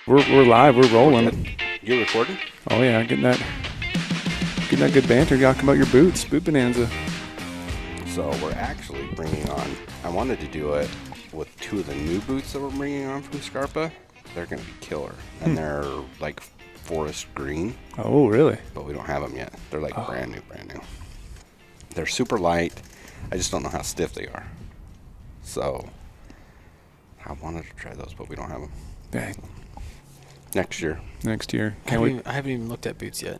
We're live. We're rolling. You recording? Oh yeah, getting that good banter. Talking about your boots, boot bonanza. So we're actually bringing on. I wanted to do it with two of the new boots that we're bringing on from Scarpa. They're going to be killer, and they're like forest green. Oh really? But we don't have them yet. They're like brand new. They're super light. I just don't know how stiff they are. So I wanted to try those, but we don't have them. Dang. Next year. I haven't even looked at boots yet.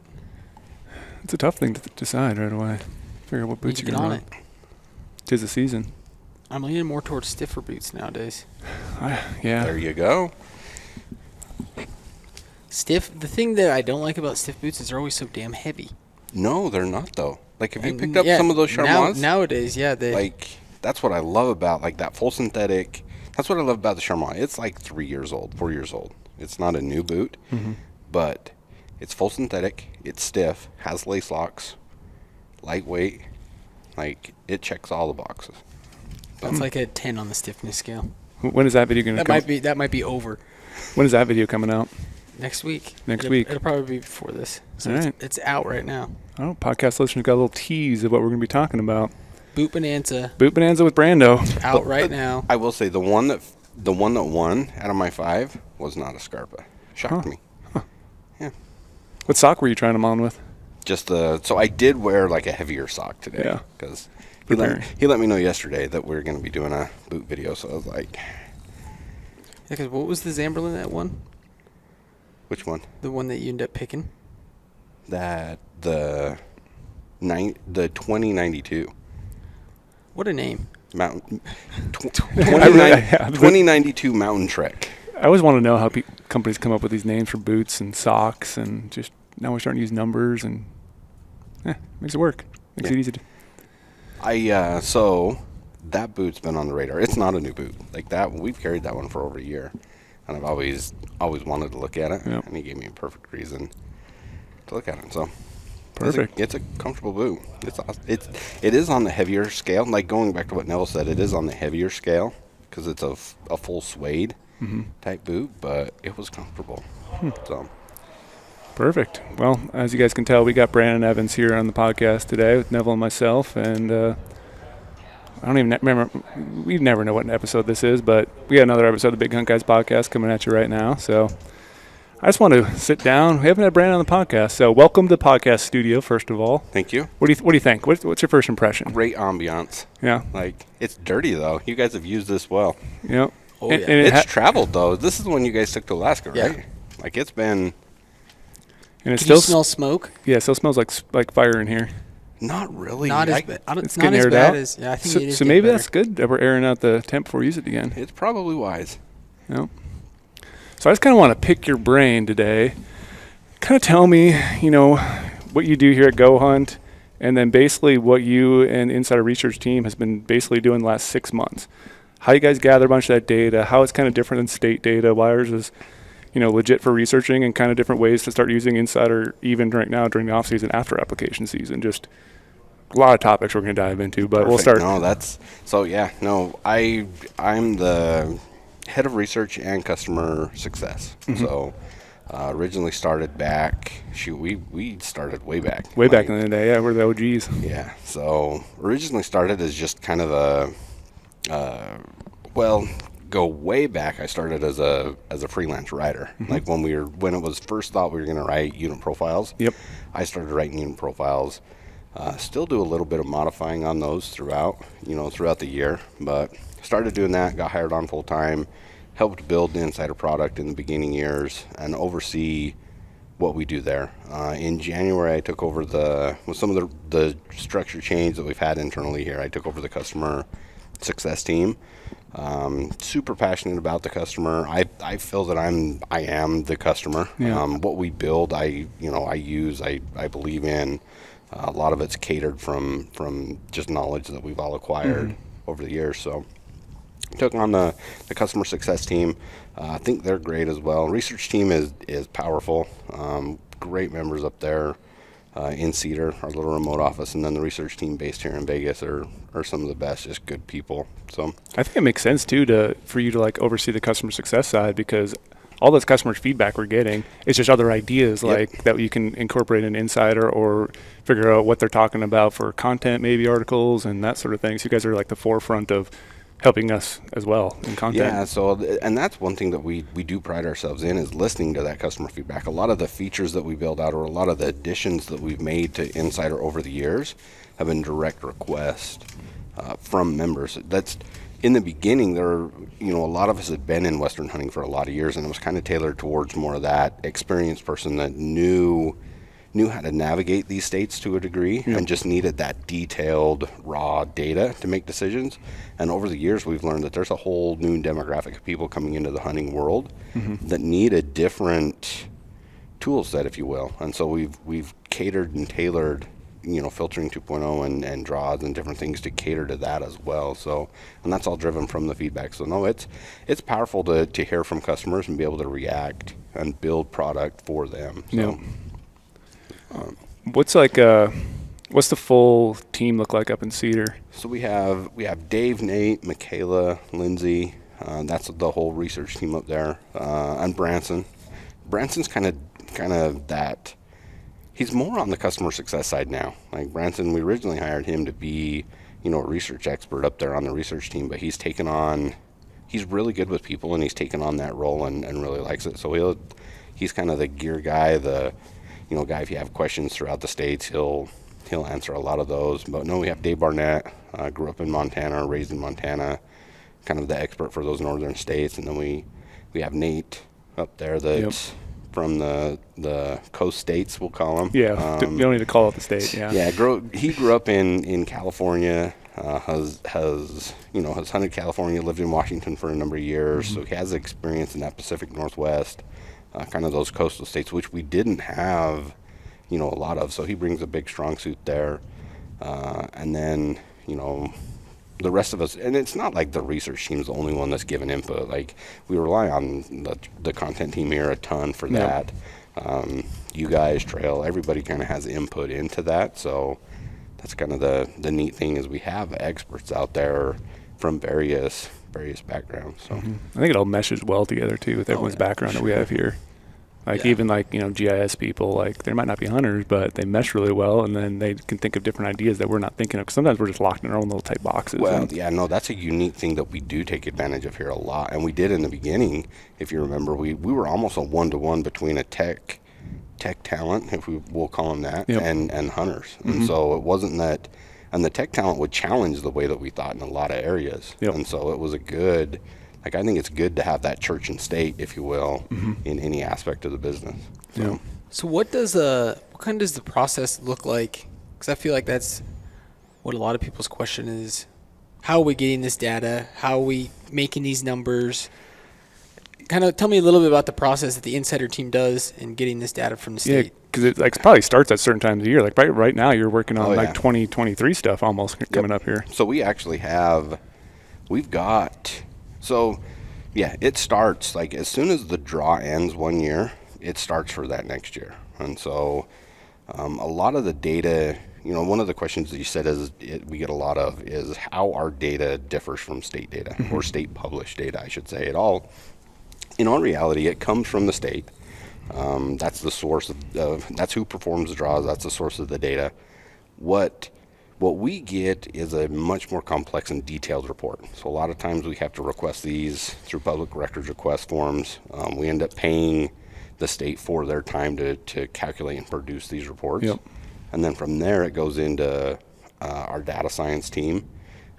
It's a tough thing to decide right away. Figure out what boots you're going to run. Tis the season. I'm leaning more towards stiffer boots nowadays. Yeah. There you go. Stiff. The thing that I don't like about stiff boots is they're always so damn heavy. No, they're not though. Like, have you picked up some of those Chamois? Nowadays, yeah. That's what I love about like that full synthetic. That's what I love about the Chamois. It's like 4 years old. It's not a new boot, but it's full synthetic. It's stiff, has lace locks, lightweight. Like, it checks all the boxes. That's like a 10 on the stiffness scale. When is that video going to come? That might be over. When is that video coming out? Next week. It'll probably be before this. So all right. It's out right now. Oh, podcast listeners got a little tease of what we're going to be talking about. Boot Bonanza. Boot Bonanza with Brando. Out right now. I will say the one that won out of my 5 was not a Scarpa. Shocked me. Huh. Yeah. What sock were you trying them on with? So I did wear like a heavier sock today. Yeah. Because he let me know yesterday that we were going to be doing a boot video. So I was like. Yeah, because what was the Zamberlin that one? Which one? The one that you ended up picking. The 2092. What a name. Mountain 2092 Mountain Trek. I always want to know how companies come up with these names for boots and socks, and just now we're starting to use numbers, and makes it work. Makes it easy to. So that boot's been on the radar. It's not a new boot. Like that, we've carried that one for over a year, and I've always wanted to look at it. Yep. And he gave me a perfect reason to look at it. So. Perfect. It's a comfortable boot. It is on the heavier scale. Like going back to what Neville said, it is on the heavier scale because it's a full suede type boot, but it was comfortable. So perfect. Well, as you guys can tell, we got Brandon Evans here on the podcast today with Neville and myself, and I don't even remember. We never know what episode this is, but we got another episode of the Big Hunt Guys podcast coming at you right now. So. I just want to sit down. We haven't had Brandon on the podcast, so welcome to the podcast studio, first of all. Thank you. What do you think? What's your first impression? Great ambiance. Yeah. Like, it's dirty, though. You guys have used this well. Yeah. Oh, yeah. And it's traveled, though. This is when you guys took to Alaska, right? Yeah. Like, it's been... And it Can still you smell smoke? Yeah, it still smells like fire in here. Not really. Not as bad. It's not getting as aired bad out. as... Yeah, I think So, it is so maybe better. that's good that we're airing out the temp before we use it again. It's probably wise. Yeah. So I just kind of want to pick your brain today. Kind of tell me, what you do here at goHUNT, and then basically what you and Insider Research team has been basically doing the last 6 months. How you guys gather a bunch of that data, how it's kind of different than state data, why ours is, legit for researching, and kind of different ways to start using Insider even right now during the off season, after application season. Just a lot of topics we're going to dive into, but We'll start. No, I'm the head of research and customer success. So. Originally started back, we started way back. Way back in the day, yeah, we're the OGs. Yeah, so originally started as just kind of go way back, I started as a freelance writer. Like when it was first thought we were going to write unit profiles. Yep. I started writing unit profiles. Still do a little bit of modifying on those throughout the year, but started doing that, got hired on full time. Helped build the Insider product in the beginning years and oversee what we do there. In January, I took over with some of the structure change that we've had internally here. I took over the customer success team. Super passionate about the customer. I feel that I am the customer. Yeah. What we build, I use, I believe in. A lot of it's catered from just knowledge that we've all acquired over the years. So. Took on the customer success team. I think they're great as well. Research team is powerful. Great members up there in Cedar, our little remote office, and then the research team based here in Vegas are some of the best, just good people. So I think it makes sense too for you to like oversee the customer success side, because all this customer feedback we're getting. It's just other ideas like that you can incorporate in Insider or figure out what they're talking about for content, maybe articles and that sort of thing. So you guys are like the forefront of helping us as well in content. Yeah, so and that's one thing that we do pride ourselves in is listening to that customer feedback. A lot of the features that we build out or a lot of the additions that we've made to Insider over the years have been direct requests from members. That's in the beginning. A lot of us had been in Western hunting for a lot of years, and it was kind of tailored towards more of that experienced person that knew how to navigate these states to a degree and just needed that detailed raw data to make decisions. And over the years we've learned that there's a whole new demographic of people coming into the hunting world that need a different tool set, if you will. And so we've catered and tailored filtering 2.0 and draws and different things to cater to that as well. So, and that's all driven from the feedback. So no, it's powerful to hear from customers and be able to react and build product for them. So. What's the full team look like up in Cedar? So we have Dave, Nate, Michaela, Lindsay. That's the whole research team up there, and Branson. Branson's kind of that. He's more on the customer success side now. Like Branson, we originally hired him to be, a research expert up there on the research team, but he's really good with people, and he's taken on that role and really likes it. So he's kind of the gear guy, guy, if you have questions throughout the states, he'll answer a lot of those. But no, we have Dave Barnett, grew up in Montana, raised in Montana, kind of the expert for those northern states. And then we have Nate up there that's from the coast states, we'll call them. Yeah, you don't need to call out the state. Yeah. Yeah, he grew up in California, has hunted California, lived in Washington for a number of years, so he has experience in that Pacific Northwest. Kind of those coastal states, which we didn't have, a lot of. So he brings a big strong suit there. And then, the rest of us, and it's not like the research team's the only one that's given input. Like we rely on the content team here a ton for that. You guys, Trail, everybody kind of has input into that. So that's kind of the neat thing is we have experts out there from various backgrounds. So I think it all meshes well together too with everyone's background that we have here. Even GIS people, they might not be hunters, but they mesh really well, and then they can think of different ideas that we're not thinking of. 'Cause sometimes we're just locked in our own little tight boxes. Well, that's a unique thing that we do take advantage of here a lot, and we did in the beginning. If you remember, we were almost a 1-to-1 between a tech talent, if we'll call them that, and hunters. And so it wasn't that. And the tech talent would challenge the way that we thought in a lot of areas. And so it was a good, I think it's good to have that church and state, if you will, in any aspect of the business. So what kind does the process look like? Because I feel like that's what a lot of people's question is. How are we getting this data? How are we making these numbers? Kind of tell me a little bit about the process that the Insider team does in getting this data from the state. Yeah, because it probably starts at certain times of the year. Like right now, you're working on 2023 stuff almost coming up here. So we actually it starts as soon as the draw ends one year, it starts for that next year. And so a lot of the data, one of the questions that you said we get a lot of is how our data differs from state data or state published data, I should say. In all reality, it comes from the state. That's the source that's who performs the draws. That's the source of the data. What we get is a much more complex and detailed report. So a lot of times we have to request these through public records request forms. We end up paying the state for their time to calculate and produce these reports. And then from there it goes into our data science team,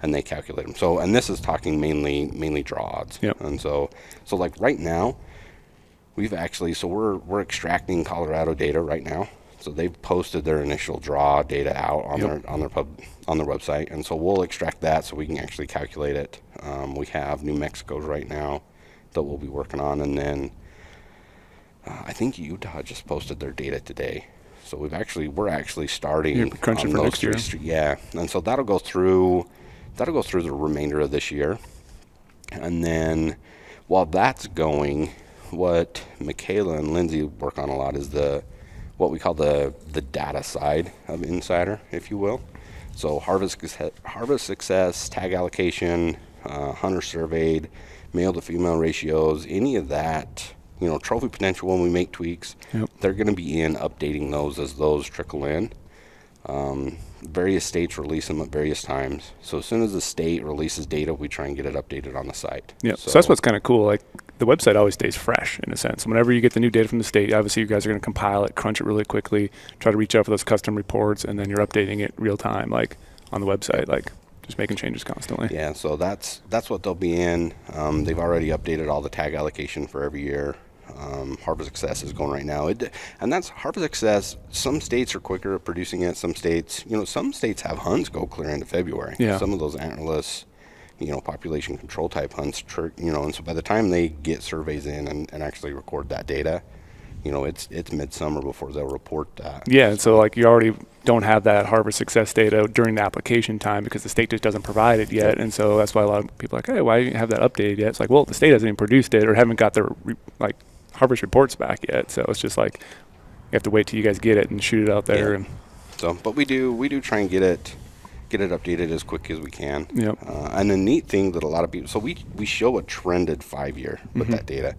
and they calculate them. So, and this is talking mainly draw odds. And so right now, we're extracting Colorado data right now. So they've posted their initial draw data out on their website, and so we'll extract that so we can actually calculate it. We have New Mexico's right now that we'll be working on, and then I think Utah just posted their data today. So we're actually starting crunching for next year. Yeah, and so that'll go through the remainder of this year, and then while that's going, what Michaela and Lindsay work on a lot is what we call the data side of Insider, if you will. So harvest success, tag allocation, hunter surveyed, male to female ratios, any of that, trophy potential when we make tweaks. Yep. They're going to be updating those as those trickle in. Various states release them at various times. So as soon as the state releases data, we try and get it updated on the site. Yeah. So that's what's kind of cool. Like the website always stays fresh in a sense. Whenever you get the new data from the state, obviously you guys are going to compile it, crunch it really quickly, try to reach out for those custom reports, and then you're updating it real time, like on the website, like just making changes constantly. Yeah. So that's what they'll be in. They've already updated all the tag allocation for every year. Harvest Success is going right now. And that's Harvest Success. Some states are quicker at producing it. Some states, some states have hunts go clear into February. Yeah. Some of those antlerless, population control type hunts, and so by the time they get surveys in and actually record that data, it's midsummer before they'll report that. Yeah, so like you already don't have that harvest success data during the application time because the state just doesn't provide it yet, and so that's why a lot of people are like, hey, why do you have that updated yet? It's like, well, the state hasn't even produced it or haven't got their harvest reports back yet, so it's just like you have to wait till you guys get it and shoot it out there. Yeah. And so, but we do try and get it updated as quick as we can. Yep. And the neat thing that a lot of people, so we show a trended 5-year with that data.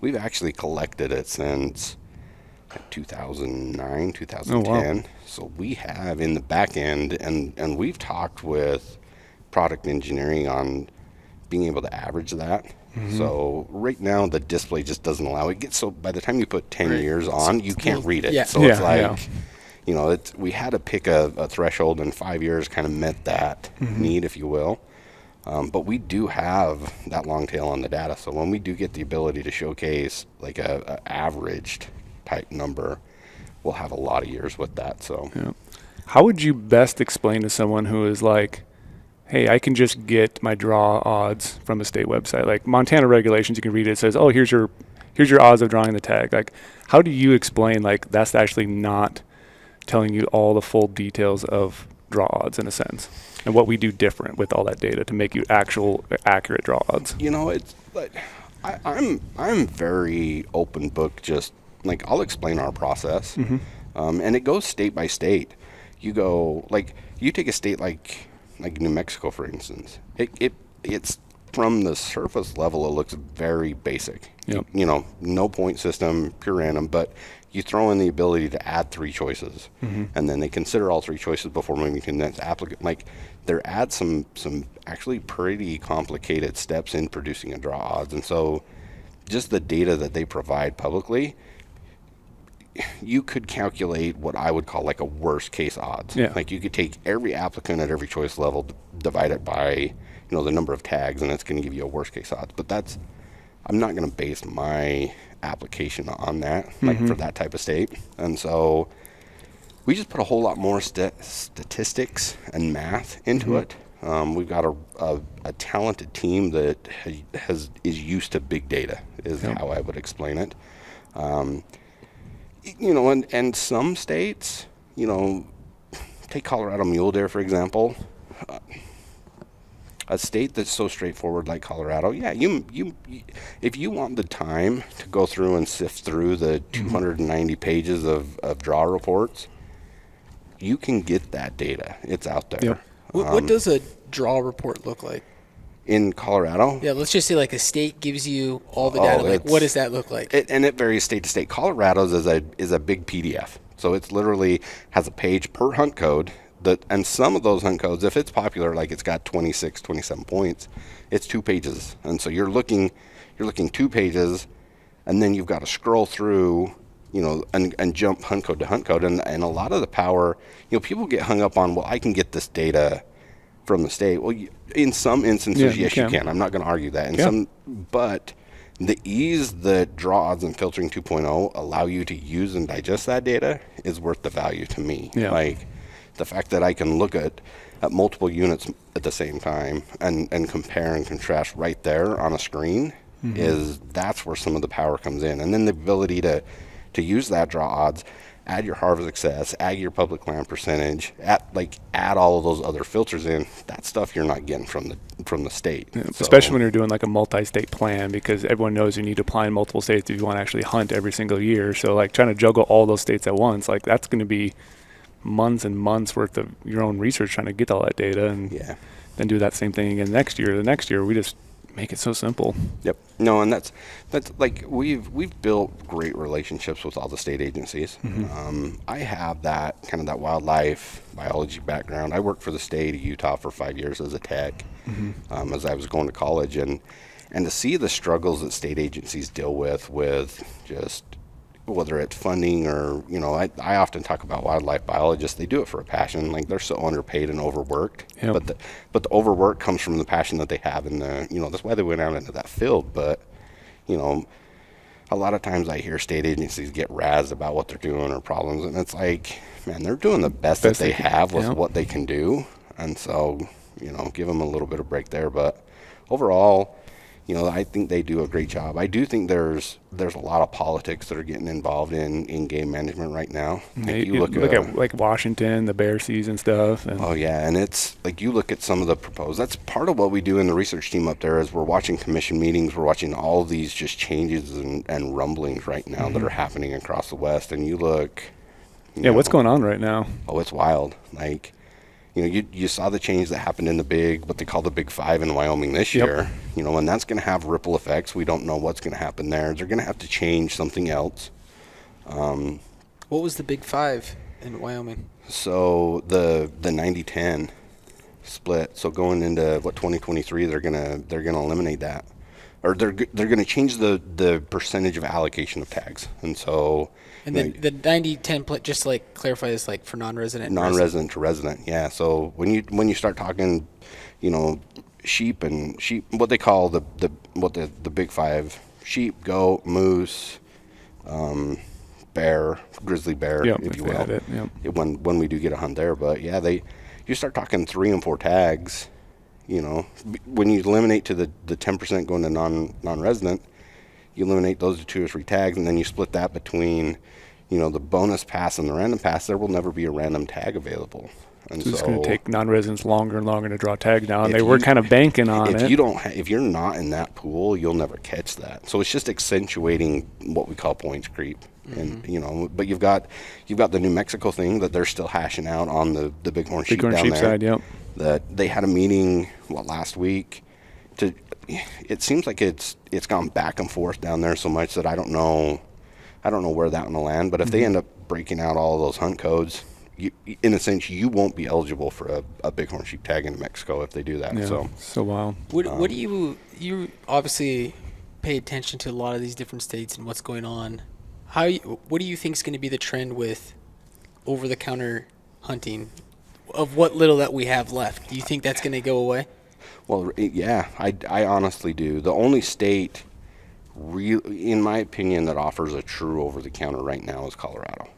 We've actually collected it since 2009, 2010. Oh, wow. So we have in the back end, and we've talked with product engineering on being able to average that. So right now the display just doesn't allow it. So by the time you put 10 years on, you can't read it. Yeah. So it's Yeah, like, we had to pick a threshold, and 5 years kind of met that need, if you will. But we do have that long tail on the data. So when we do get the ability to showcase like a averaged type number, we'll have a lot of years with that. So yeah. How would you best explain to someone who is like, hey, I can just get my draw odds from a state website, like Montana regulations, you can read it, it says, oh, here's your odds of drawing the tag. Like, how do you explain, like, that's actually not telling you all the full details of draw odds in a sense, and what we do different with all that data to make you accurate draw odds? it's like I'm very open book. Just like I'll explain our process, and it goes state by state. You go like you take a state like New Mexico, for instance. It's from the surface level, it looks very basic. Yep. No point system, pure random, but you throw in the ability to add 3 choices, and then they consider all 3 choices before moving to the next applicant. Like, there adds some actually pretty complicated steps in producing a draw odds, and so just the data that they provide publicly, you could calculate what I would call like a worst case odds. Yeah. Like you could take every applicant at every choice level, divide it by the number of tags, and it's going to give you a worst case odds. But I'm not going to base my application on that, like for that type of state. And so we just put a whole lot more statistics and math into it. We've got a talented team that is used to big data, is how I would explain it. And some states, take Colorado mule deer, for example. A state that's so straightforward like Colorado, you if you want the time to go through and sift through the 290 pages of draw reports, you can get that data. It's out there. Yep. What does a draw report look like? In Colorado? Yeah, let's just say like a state gives you all the data. Like, what does that look like? It varies state to state. Colorado's is a big PDF. So it literally has a page per hunt code. And some of those hunt codes, if it's popular, like it's got 26, 27 points, it's 2 pages. And so you're looking 2 pages, and then you've got to scroll through, and jump hunt code to hunt code. And a lot of the power, people get hung up on, well, I can get this data from the state. Well, in some instances, yes, you can. I'm not going to argue that. But the ease that draw odds and filtering 2.0 allow you to use and digest that data is worth the value to me. Yeah. Like the fact that I can look at multiple units at the same time and compare and contrast right there on a screen that's where some of the power comes in. And then the ability to use that draw odds, add your harvest success, add your public land percentage, add all of those other filters in. That stuff you're not getting from the state. Yeah, especially when you're doing like a multi-state plan, because everyone knows you need to apply in multiple states if you want to actually hunt every single year. So like trying to juggle all those states at once, like that's going to be months and months worth of your own research trying to get all that data, and then do that same thing again next year. The next year we just make it so simple. Yep. No, and that's like we've built great relationships with all the state agencies. I have that kind of that wildlife biology background. I worked for the state of Utah for 5 years as a tech, as I was going to college, and to see the struggles that state agencies deal with just whether it's funding or, I often talk about wildlife biologists. They do it for a passion. Like, they're so underpaid and overworked. Yep. But the overwork comes from the passion that they have in that's why they went out into that field. But, a lot of times I hear state agencies get razzed about what they're doing or problems. And it's like, man, they're doing the best that they have with what they can do. And so, give them a little bit of break there. But overall, I think they do a great job. I do think there's a lot of politics that are getting involved in game management right now. Like you look at like Washington, the bear season stuff. And oh yeah, and it's like you look at some of the proposed. That's part of what we do in the research team up there is we're watching commission meetings. We're watching all of these just changes and rumblings right now that are happening across the West. And you look. What's going on right now? Oh, it's wild. Like. You saw the change that happened in what they call the Big Five in Wyoming this year, and that's going to have ripple effects. We don't know what's going to happen there. They're going to have to change something else. What was the Big Five in Wyoming? So the 90-10 split. So going into 2023, they're gonna eliminate that, or they're gonna change the percentage of allocation of tags, and so. And then the 90-10, just to clarify this, for non-resident. Non-resident to resident, yeah. So when you start talking, sheep, what they call the Big Five: sheep, goat, moose, bear, grizzly bear, if you will. When we do get a hunt there, but yeah, you start talking 3 and 4 tags. When you eliminate to the 10% going to non-resident, you eliminate those 2 or 3 tags, and then you split that between. The bonus pass and the random pass, there will never be a random tag available. And so it's going to take non-residents longer and longer to draw tags down. They were kind of banking on it. If you're not in that pool, you'll never catch that. So it's just accentuating what we call points creep. And but you've got the New Mexico thing that they're still hashing out on the bighorn sheep down there. Side, yep. That they had a meeting last week. It seems like it's gone back and forth down there so much that I don't know where that one will land, but if they end up breaking out all of those hunt codes, in a sense, you won't be eligible for a bighorn sheep tag in New Mexico if they do that. Yeah, so wild. What do you obviously pay attention to a lot of these different states and what's going on? What do you think is going to be the trend with over-the-counter hunting of what little that we have left? Do you think that's going to go away? Well, yeah, I honestly do. The only state in my opinion, that offers a true over-the-counter right now is Colorado.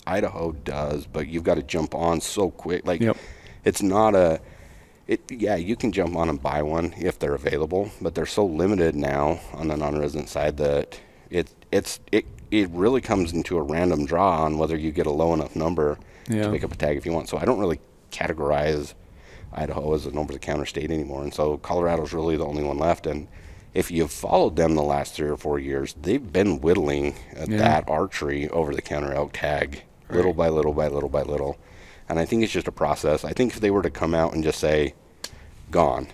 Idaho does, but you've got to jump on so quick. It's not you can jump on and buy one if they're available, but they're so limited now on the non-resident side that it really comes into a random draw on whether you get a low enough number to pick up a tag if you want. So I don't really categorize Idaho as an over-the-counter state anymore, and so Colorado's really the only one left. And if you've followed them the last 3 or 4 years, they've been whittling at that archery over-the-counter elk tag little by little by little by little. And I think it's just a process. I think if they were to come out and just say, gone,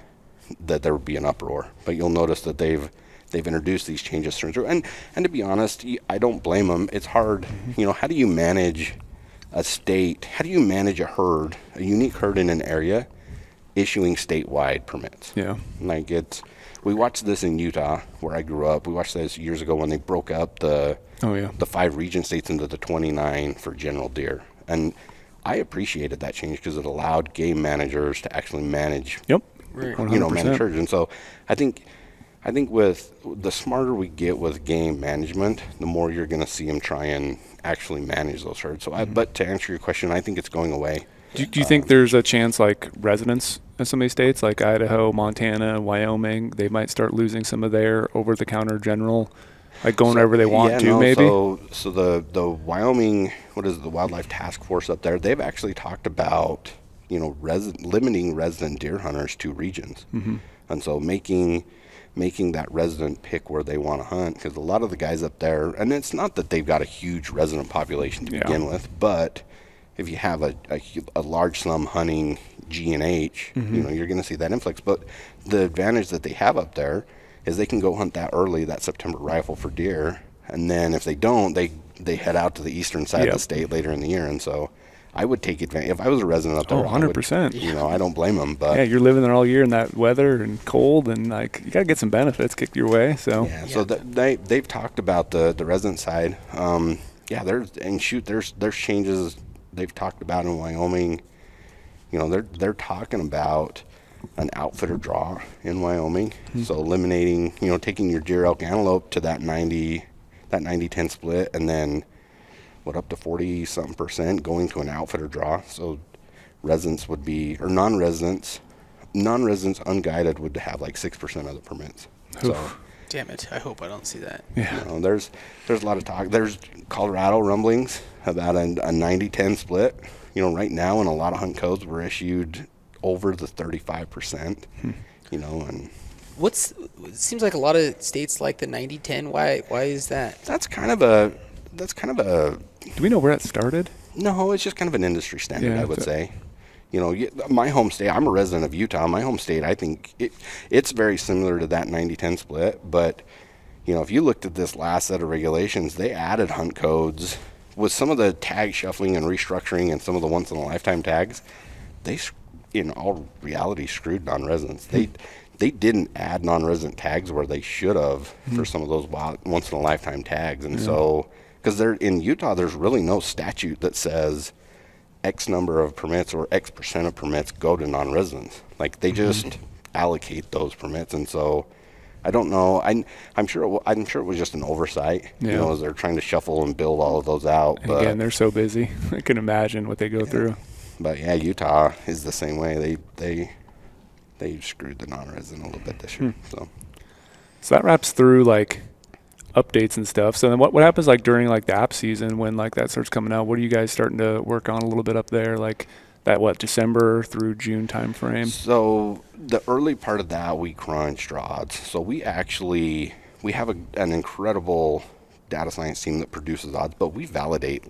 that there would be an uproar. But you'll notice that they've introduced these changes through. And to be honest, I don't blame them. It's hard. How do you manage a state? How do you manage a herd, a unique herd in an area, issuing statewide permits? Yeah. We watched this in Utah, where I grew up. We watched this years ago when they broke up the 5 region states into the 29 for general deer. And I appreciated that change because it allowed game managers to actually manage, manage herds. And so I think with the smarter we get with game management, the more you're going to see them try and actually manage those herds. So, but to answer your question, I think it's going away. Do you think there's a chance residents in some of these states like Idaho, Montana, Wyoming, they might start losing some of their over-the-counter general, going wherever they want to maybe? So the Wyoming, the Wildlife Task Force up there, they've actually talked about, limiting resident deer hunters to regions. And so making that resident pick where they want to hunt, because a lot of the guys up there, and it's not that they've got a huge resident population to begin with, but if you have a large slum hunting, G and H, you know, you're going to see that influx. But the advantage that they have up there is they can go hunt that early, that September rifle for deer. And then if they don't, they head out to the eastern side of the state later in the year. And so I would take advantage. If I was a resident up there, 100%. You know, I don't blame them. But yeah, you're living there all year in that weather and cold, and like you got to get some benefits kicked your way. So yeah, so they've talked about the resident side. Yeah, there's changes they've talked about in Wyoming. You know, they're talking about an outfitter draw in Wyoming. So eliminating, you know, taking your deer, elk, antelope to that 90-10 split, and then up to 40-something% going to an outfitter draw. So residents would be, or non-residents unguided would have like 6% of the permits. So damn it, I hope I don't see that. yeah, you know, there's a lot of talk. There's Colorado rumblings about a 90-10 split. You know, right now in a lot of hunt codes we're issued over the 35%. You know, and it seems like a lot of states like the 90-10. Why is that? that's kind of a do we know where that started? No, it's just kind of an industry standard, Yeah, I would say. You know, my home state, I'm a resident of Utah. My home state, I think it's very similar to that 90-10 split. But, you know, if you looked at this last set of regulations, they added hunt codes with some of the tag shuffling and restructuring and some of the once-in-a-lifetime tags. They, in all reality, screwed non-residents. They didn't add non-resident tags where they should have for some of those once-in-a-lifetime tags. And so, because in Utah, there's really no statute that says X number of permits or X percent of permits go to non-residents. Like they just allocate those permits, and so I don't know. I'm sure it was just an oversight. Yeah. You know, as they're trying to shuffle and build all of those out. And again, they're so busy. I can imagine what they go through. But yeah, Utah is the same way. They screwed the non-resident a little bit this year. So that wraps through like updates and stuff. So then what happens like during like the app season when like that starts coming out? What are you guys starting to work on a little bit up there? Like that December through June time frame? So the early part of that we crunched rods. So we have an incredible data science team that produces odds, but we validate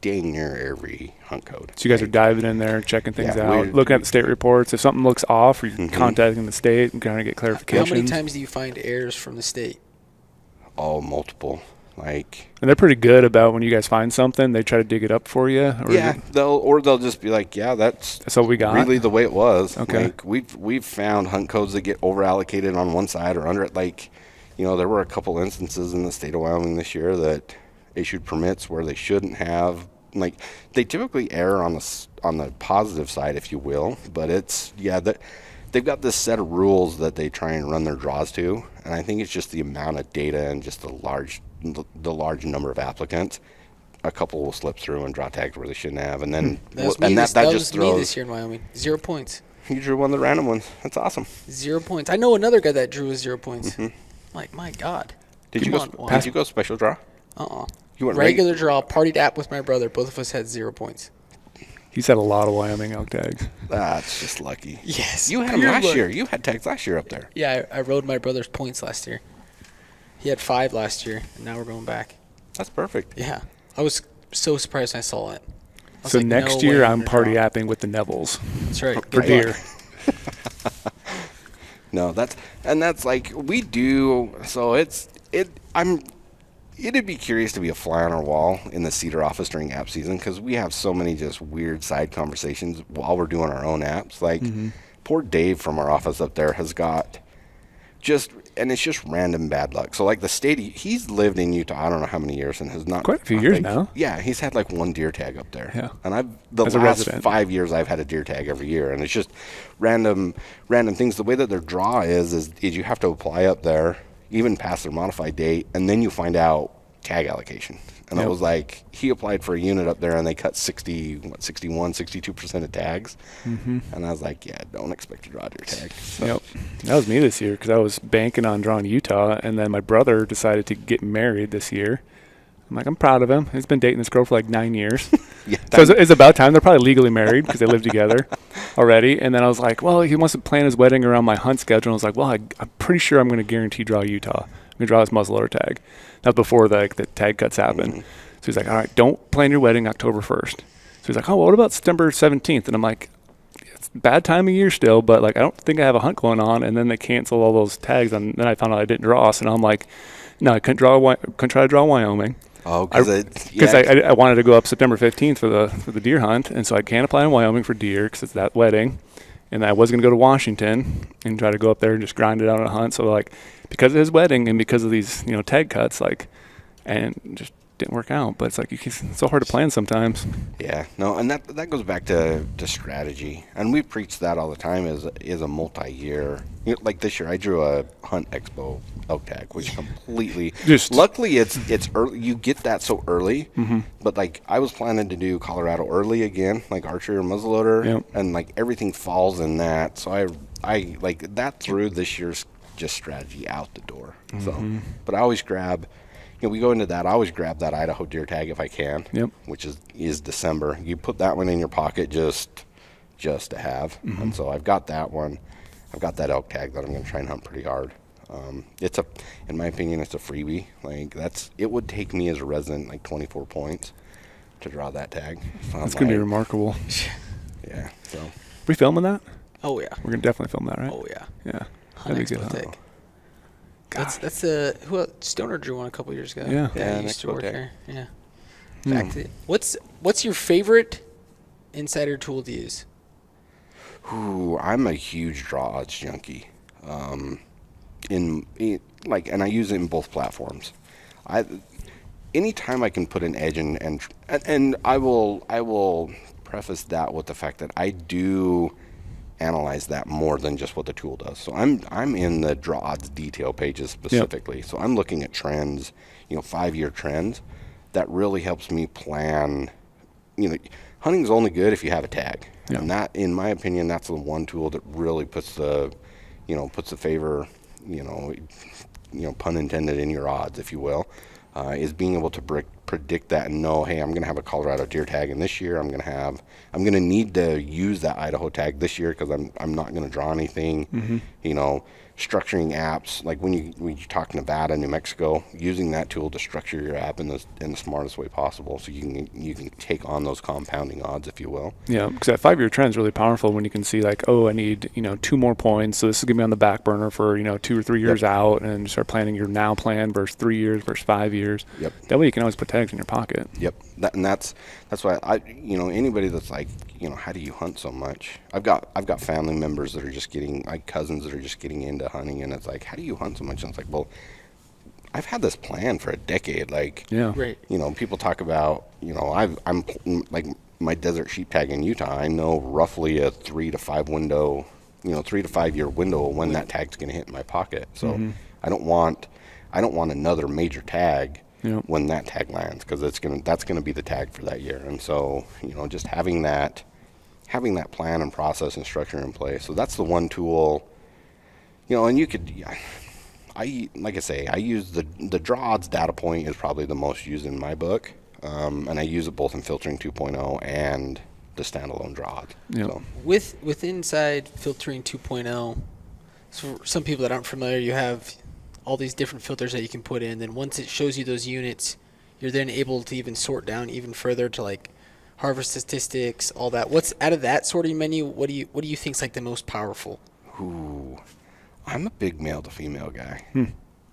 dang near every hunt code. So you guys are diving in there, checking things Yeah, out, looking at the state reports. If something looks off, or you're contacting the state and kind of get clarifications. How many times do you find errors from the state? Oh, multiple. Like, and they're pretty good about when you guys find something, they try to dig it up for you. Or they'll just be like, yeah, that's what we got. Really, the way it was. Okay. Like we've found hunt codes that get over allocated on one side or under it. Like, you know, there were a couple instances in the state of Wyoming this year that issued permits where they shouldn't have. Like, they typically err on the positive side, if you will. But it's that. They've got this set of rules that they try and run their draws to, and I think it's just the amount of data and just the large number of applicants. A couple will slip through and draw tags where they shouldn't have, and then that was me this year in Wyoming. 0 points. You drew one of the random ones. That's awesome. 0 points. I know another guy that drew 0 points. Like, my God. Did you go special draw? You went regular draw, partied app with my brother. Both of us had 0 points. He's had a lot of Wyoming elk tags. That's just lucky. Yes. You had them last year. You had tags last year up there. Yeah, I rode my brother's points last year. He had 5 last year, and now we're going back. That's perfect. Yeah. I was so surprised when I saw it. So next year I'm party apping with the Nevilles. That's right. For deer. No, that's like we do. So it'd be curious to be a fly on our wall in the Cedar office during app season because we have so many just weird side conversations while we're doing our own apps. Like poor Dave from our office up there has got and it's just random bad luck. So like the state, he's lived in Utah, I don't know how many years and has not. Quite a few years now. Yeah, he's had like one deer tag up there. Yeah. And the last 5 years I've had a deer tag every year, and it's just random things. The way that their draw is you have to apply up there, even past their modified date, and then you find out tag allocation. And it was like he applied for a unit up there and they cut 62% of tags. And I was like, yeah, don't expect to draw your tag. So. Yep. That was me this year because I was banking on drawing Utah, and then my brother decided to get married this year. I'm like, I'm proud of him. He's been dating this girl for like 9 years. So it's about time. They're probably legally married because they live together already. And then I was like, well, he wants to plan his wedding around my hunt schedule. And I was like, well, I'm pretty sure I'm going to guarantee draw Utah. I'm going to draw this muzzleloader tag. That was before the tag cuts happened. So he's like, all right, don't plan your wedding October 1st. So he's like, oh, well, what about September 17th? And I'm like, it's a bad time of year still, but like I don't think I have a hunt going on. And then they canceled all those tags, and then I found out I didn't draw. So now I'm like, no, I couldn't try to draw Wyoming. Oh, because I wanted to go up September 15th for the deer hunt, and so I can't apply in Wyoming for deer because it's that wedding. And I was going to go to Washington and try to go up there and just grind it out on a hunt. So like because of his wedding and because of these tag cuts, like, and just didn't work out. But it's like it's so hard to plan sometimes. Yeah, no, and that goes back to strategy, and we preach that all the time. Is a multi-year. Like this year, I drew a Hunt Expo elk tag, which completely. Luckily, it's early. You get that so early, but like I was planning to do Colorado early again, like archery or muzzleloader, and like everything falls in that. So I like that threw this year's just strategy out the door. So, but I always grab. We go into that. I always grab that Idaho Deer Tag if I can, which is December. You put that one in your pocket just to have. And so I've got that one. I've got that elk tag that I'm going to try and hunt pretty hard. In my opinion, it's a freebie. Like it would take me as a resident like 24 points to draw that tag. So That's going to be remarkable. Yeah. So we filming that? Oh yeah. We're going to definitely film that, right? Oh yeah. Yeah. That'd be good. Tag. That's who else? Stoner drew one a couple years ago. Yeah, he used to work there. Yeah. Back to what's your favorite insider tool to use? Ooh, I'm a huge draw odds junkie. And I use it in both platforms. Anytime I can put an edge in, and I will preface that with the fact that I do analyze that more than just what the tool does. So I'm in the draw odds detail pages specifically. So I'm looking at trends, 5-year trends. That really helps me plan. Hunting's only good if you have a tag, and that, in my opinion, that's the one tool that really puts the favor, pun intended, in your odds, if you will, is being able to predict that and know, hey, I'm going to have a Colorado deer tag in this year. I'm going to need to use that Idaho tag this year because I'm not going to draw anything. Structuring apps, like when you talk Nevada, New Mexico, using that tool to structure your app in the smartest way possible, so you can take on those compounding odds, if you will. Yeah, because that 5-year trend is really powerful when you can see like, oh, I need 2 more points, so this is gonna be on the back burner for 2 or 3 years out, and start planning your now plan versus 3 years versus 5 years. Yep. That way you can always put tags in your pocket. Yep. That's why anybody that's like, how do you hunt so much? I've got family members that are just getting, like cousins that are just getting into hunting, and it's like, how do you hunt so much? And it's like, well, I've had this plan for a decade. Like, Right. People talk about, I'm like my desert sheep tag in Utah. I know roughly a 3 to 5 window, 3 to 5 year window when that tag's going to hit in my pocket. So I don't want another major tag when that tag lands, because that's gonna be the tag for that year. And so just having that plan and process and structure in place. So that's the one tool. And you could, I use the draw odds data point is probably the most used in my book, and I use it both in filtering 2.0 and the standalone draw odds. So. With inside filtering 2.0, so for some people that aren't familiar, you have all these different filters that you can put in. Then once it shows you those units, you're then able to even sort down even further to like harvest statistics, all that. What's out of that sorting menu? What do you think's like the most powerful? Ooh, I'm a big male to female guy.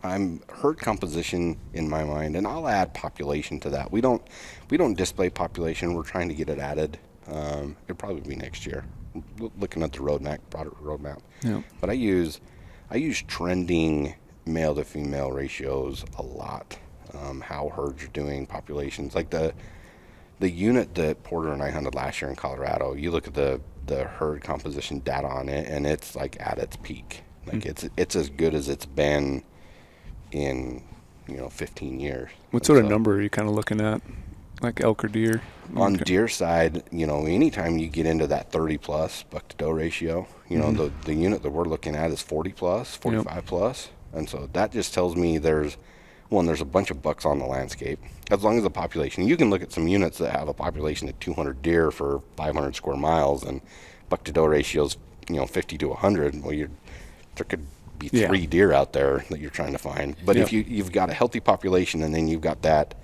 I'm herd composition in my mind, and I'll add population to that. We don't display population. We're trying to get it added. It'll probably be next year. Looking at the product roadmap. Yeah. But I use trending male to female ratios a lot. How herds are doing, populations, like the unit that Porter and I hunted last year in Colorado. You look at the herd composition data on it, and it's like at its peak. Like it's as good as it's been in 15 years. What sort of number are you kind of looking at, like elk or deer? On deer side, anytime you get into that 30 plus buck to doe ratio, the unit that we're looking at is 40 plus, 45 plus. And so that just tells me there's a bunch of bucks on the landscape. As long as the population, you can look at some units that have a population of 200 deer for 500 square miles, and buck to doe ratios, 50 to 100. Well, there could be 3 deer out there that you're trying to find. But if you've got a healthy population, and then you've got that,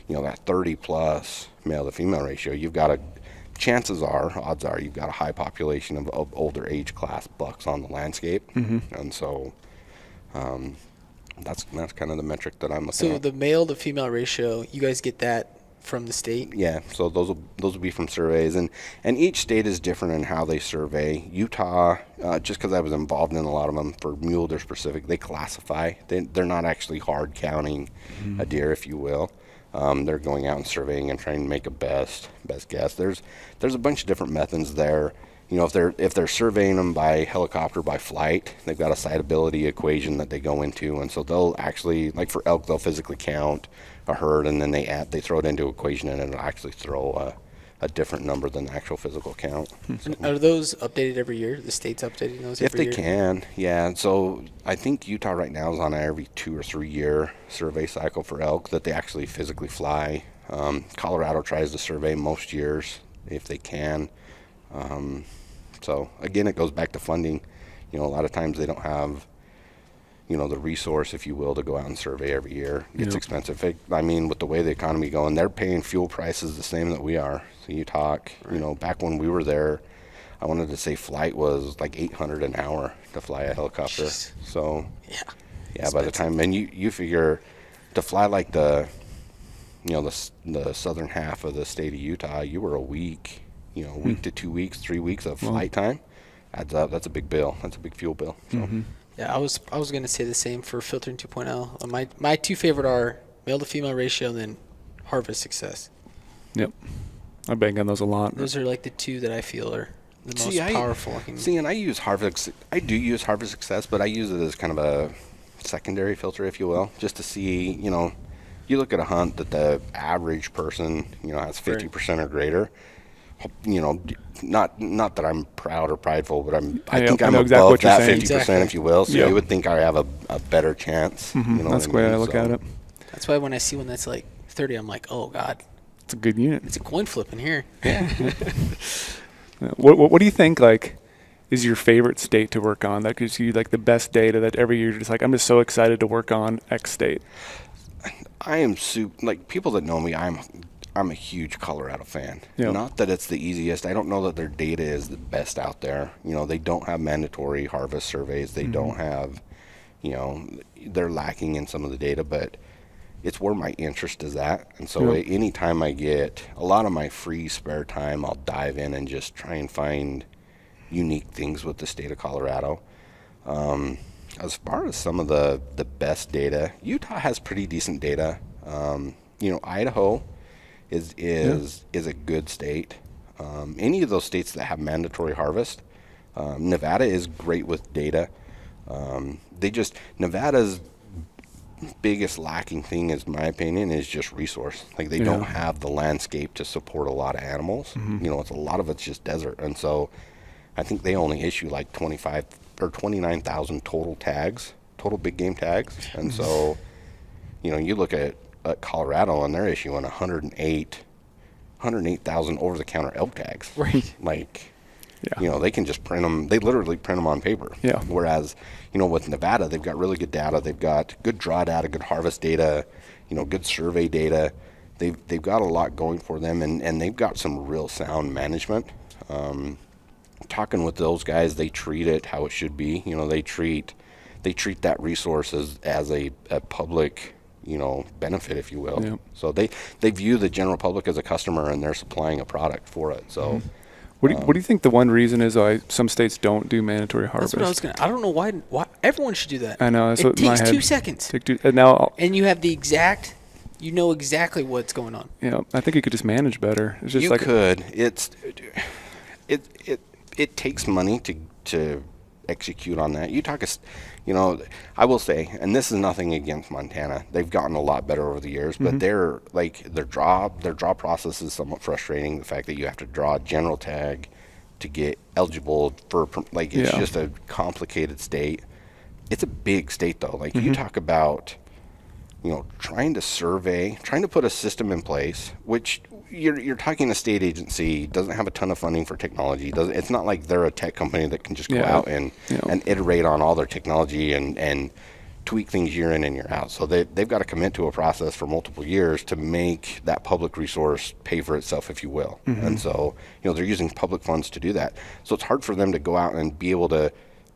that 30 plus male to female ratio, you've got odds are, you've got a high population of older age class bucks on the landscape, and so that's kind of the metric that I'm looking So at. the male to female ratio, you guys get that from the state? Yeah, so those will be from surveys, and each state is different in how they survey. Utah, just because I was involved in a lot of them for mule deer specific, they classify. They're not actually hard counting a deer, if you will. They're going out and surveying and trying to make a best guess. There's a bunch of different methods there. You know, if they're surveying them by helicopter, by flight, they've got a siteability equation that they go into, and so they'll actually, like for elk, they'll physically count a herd, and then they throw it into an equation, and it'll actually throw a different number than the actual physical count. So, Are those updated every year? The state's updating those if every they year? can, yeah. So I think Utah right now is on an every 2 or 3 year survey cycle for elk that they actually physically fly. Colorado tries to survey most years if they can. So again, it goes back to funding. You know, a lot of times they don't have, you know, the resource, if you will, to go out and survey every year. It's expensive. I mean, with the way the economy going, they're paying fuel prices the same that we are. So you talk, you know, back when we were there, I wanted to say flight was like $800 an hour to fly a helicopter. Jeez. So Yeah. by the time, and you figure to fly like the southern half of the state of Utah, you were a week to 2 weeks, 3 weeks of flight time. Adds up. That's a big bill. That's a big fuel bill. So. Yeah, I was going to say the same for filtering 2.0. My two favorite are male to female ratio and then harvest success. Yep. I bang on those a lot. Those are like the two that I feel are the most powerful. And I use harvest. I do use harvest success, but I use it as kind of a secondary filter, if you will, just to see. You know, you look at a hunt that the average person, you know, has 50% or greater. You know, not that I'm proud or prideful, but I think I'm exactly above what you're that saying. 50%, if you will. So you would think I have a better chance. You know, That's the way I look at it. That's why when I see one that's like 30, I'm like, oh God, It's a good unit. it's a coin flip in here. What do you think, like, is your favorite state to work on? That gives you, like, the best data that every year you're just like, I'm just so excited to work on X state. I am like, people that know me, I'm a huge Colorado fan. Yep. Not that it's the easiest. I don't know that their data is the best out there. You know, they don't have mandatory harvest surveys. They don't have, you know, they're lacking in some of the data, but it's where my interest is at. And so anytime I get a lot of my free spare time, I'll dive in and just try and find unique things with the state of Colorado. As far as some of the best data, Utah has pretty decent data. You know, Idaho is a good state. Any of those states that have mandatory harvest, Nevada is great with data. Nevada's biggest lacking thing, is my opinion, is just resource. Like, they don't have the landscape to support a lot of animals. You know, a lot of it's just desert, and so I think they only issue like 25 or 29,000 total big game tags, and so, you know, you look at Colorado and they're issuing 108,000 over-the-counter elk tags. Right. Like, you know, they can just print them. They literally print them on paper. Yeah. Whereas, you know, with Nevada, they've got really good data. They've got good draw data, good harvest data, you know, good survey data. They've got a lot going for them, and they've got some real sound management. Talking with those guys, they treat it how it should be. You know, they treat that resource as a public, you know, benefit, if you will. Yep. So they view the general public as a customer, and they're supplying a product for it. So What do you think the one reason is why some states don't do mandatory harvest? That's what I was I don't know why everyone should do that. I know. That's it what in my takes head. 2 seconds. And You have you know exactly what's going on. Yeah, I think you could just manage better. It's just you like could. It takes money to execute on that. You know, I will say, and this is nothing against Montana. They've gotten a lot better over the years, but their draw process is somewhat frustrating. The fact that you have to draw a general tag to get eligible for, like, it's just a complicated state. It's a big state though. Like, you talk about, you know, trying to put a system in place, which you're talking a state agency, doesn't have a ton of funding for technology. It's not like they're a tech company that can just go out and iterate on all their technology and tweak things year in and year out. So they've got to commit to a process for multiple years to make that public resource pay for itself, if you will. And so, they're using public funds to do that. So it's hard for them to go out and be able to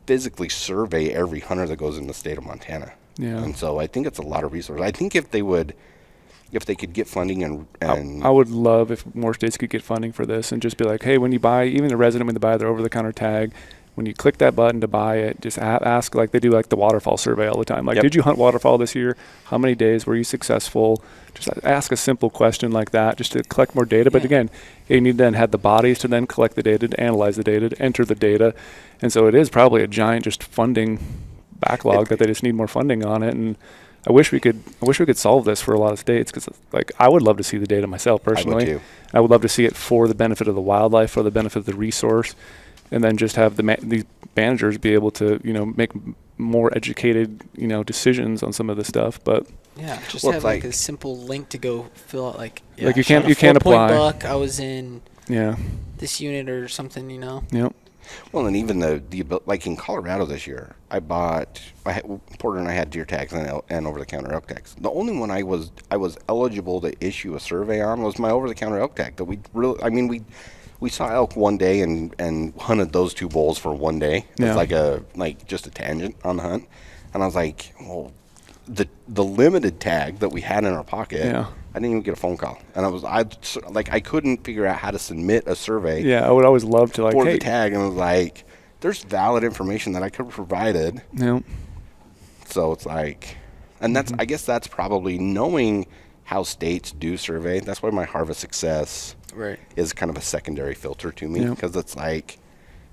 physically survey every hunter that goes in the state of Montana. Yeah. And so I think it's a lot of resources. I think if they could get funding and I would love if more states could get funding for this and just be like, hey, when you buy, even the resident, when they buy their over-the-counter tag, when you click that button to buy it, just ask like they do like the waterfall survey all the time. Like, did you hunt waterfall this year? How many days were you successful? Just ask a simple question like that just to collect more data. But again, you need to then have the bodies to then collect the data, to analyze the data, to enter the data. And so it is probably a giant just funding backlog that they just need more funding on it. And I wish we could solve this for a lot of states, because like I would love to see the data myself personally. I would too. I would love to see it for the benefit of the wildlife, for the benefit of the resource, and then just have these managers be able to make more educated decisions on some of this stuff. But just have like a simple link to go fill out, like you can't apply. Buck, I was in Yeah. this unit or something, Yep. Well, and even the like in Colorado this year, Porter and I had deer tags and over-the-counter elk tags. The only one I was eligible to issue a survey on was my over-the-counter elk tag. That we saw elk one day and hunted those two bulls for one day. Yeah. It's like just a tangent on the hunt, and I was like, well, the limited tag that we had in our pocket. Yeah. I didn't even get a phone call, and I couldn't figure out how to submit a survey. Yeah, I would always love to for the tag, and I was like, there's valid information that I could have provided. Yep. So it's like, and that's I guess that's probably knowing how states do survey. That's why my harvest success is kind of a secondary filter to me, because it's like,